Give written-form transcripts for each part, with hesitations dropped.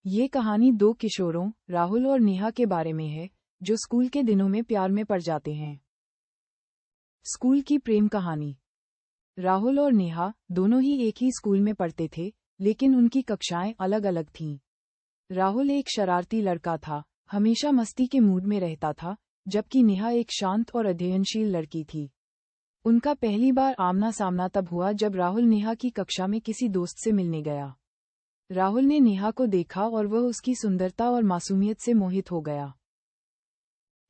ये कहानी दो किशोरों राहुल और नेहा के बारे में है जो स्कूल के दिनों में प्यार में पड़ जाते हैं। स्कूल की प्रेम कहानी। राहुल और नेहा दोनों ही एक ही स्कूल में पढ़ते थे, लेकिन उनकी कक्षाएं अलग अलग थीं। राहुल एक शरारती लड़का था, हमेशा मस्ती के मूड में रहता था, जबकि नेहा एक शांत और अध्ययनशील लड़की थी। उनका पहली बार आमना सामना तब हुआ जब राहुल नेहा की कक्षा में किसी दोस्त से मिलने गया। राहुल ने नेहा को देखा और वह उसकी सुंदरता और मासूमियत से मोहित हो गया।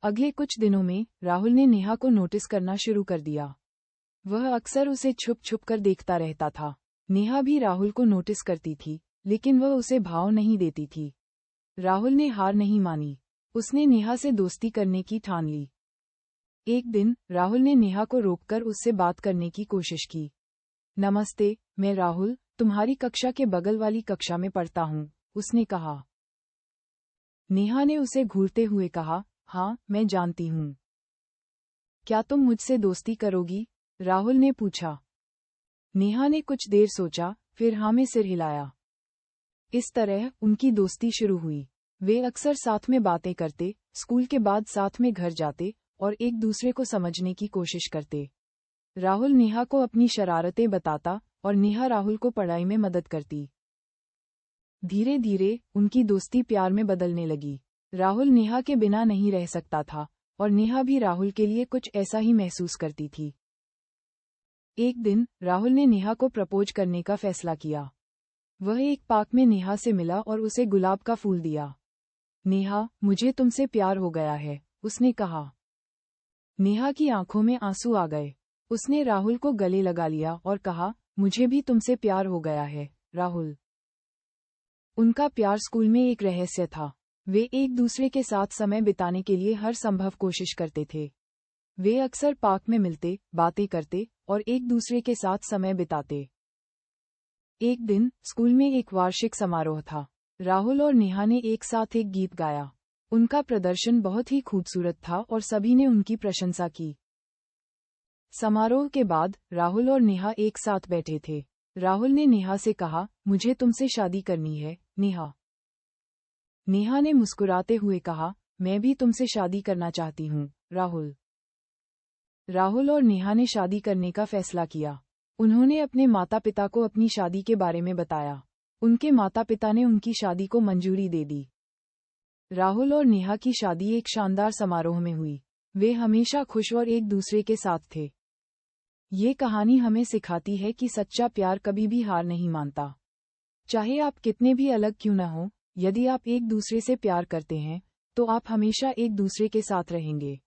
अगले कुछ दिनों में राहुल ने नेहा को नोटिस करना शुरू कर दिया। वह अक्सर उसे छुप छुप कर देखता रहता था। नेहा भी राहुल को नोटिस करती थी, लेकिन वह उसे भाव नहीं देती थी। राहुल ने हार नहीं मानी। उसने नेहा से दोस्ती करने की ठान ली। एक दिन राहुल ने नेहा को रोककर उससे बात करने की कोशिश की। नमस्ते, मैं राहुल तुम्हारी कक्षा के बगल वाली कक्षा में पढ़ता हूँ, उसने कहा। नेहा ने उसे घूरते हुए कहा, हाँ, मैं जानती हूँ। क्या तुम मुझसे दोस्ती करोगी? राहुल ने पूछा। नेहा ने कुछ देर सोचा, फिर हाँ में सिर हिलाया। इस तरह उनकी दोस्ती शुरू हुई। वे अक्सर साथ में बातें करते, स्कूल के बाद साथ में घर जाते और एक दूसरे को समझने की कोशिश करते। राहुल नेहा को अपनी शरारतें बताता और नेहा राहुल को पढ़ाई में मदद करती। धीरे धीरे उनकी दोस्ती प्यार में बदलने लगी। राहुल नेहा के बिना नहीं रह सकता था और नेहा भी राहुल के लिए कुछ ऐसा ही महसूस करती थी। एक दिन राहुल ने नेहा को प्रपोज करने का फैसला किया। वह एक पार्क में नेहा से मिला और उसे गुलाब का फूल दिया। नेहा, मुझे तुमसे प्यार हो गया है, उसने कहा। नेहा की आंखों में आंसू आ गए। उसने राहुल को गले लगा लिया और कहा, मुझे भी तुमसे प्यार हो गया है, राहुल। उनका प्यार स्कूल में एक रहस्य था। वे एक दूसरे के साथ समय बिताने के लिए हर संभव कोशिश करते थे। वे अक्सर पार्क में मिलते, बातें करते और एक दूसरे के साथ समय बिताते। एक दिन स्कूल में एक वार्षिक समारोह था। राहुल और नेहा ने एक साथ एक गीत गाया। उनका प्रदर्शन बहुत ही खूबसूरत था और सभी ने उनकी प्रशंसा की। समारोह के बाद राहुल और नेहा एक साथ बैठे थे। राहुल ने नेहा से कहा, मुझे तुमसे शादी करनी है, नेहा। नेहा ने मुस्कुराते हुए कहा, मैं भी तुमसे शादी करना चाहती हूँ, राहुल। राहुल और नेहा ने शादी करने का फैसला किया। उन्होंने अपने माता पिता को अपनी शादी के बारे में बताया। उनके माता पिता ने उनकी शादी को मंजूरी दे दी। राहुल और नेहा की शादी एक शानदार समारोह में हुई। वे हमेशा खुश और एक दूसरे के साथ थे। ये कहानी हमें सिखाती है कि सच्चा प्यार कभी भी हार नहीं मानता। चाहे आप कितने भी अलग क्यों न हो, यदि आप एक दूसरे से प्यार करते हैं, तो आप हमेशा एक दूसरे के साथ रहेंगे।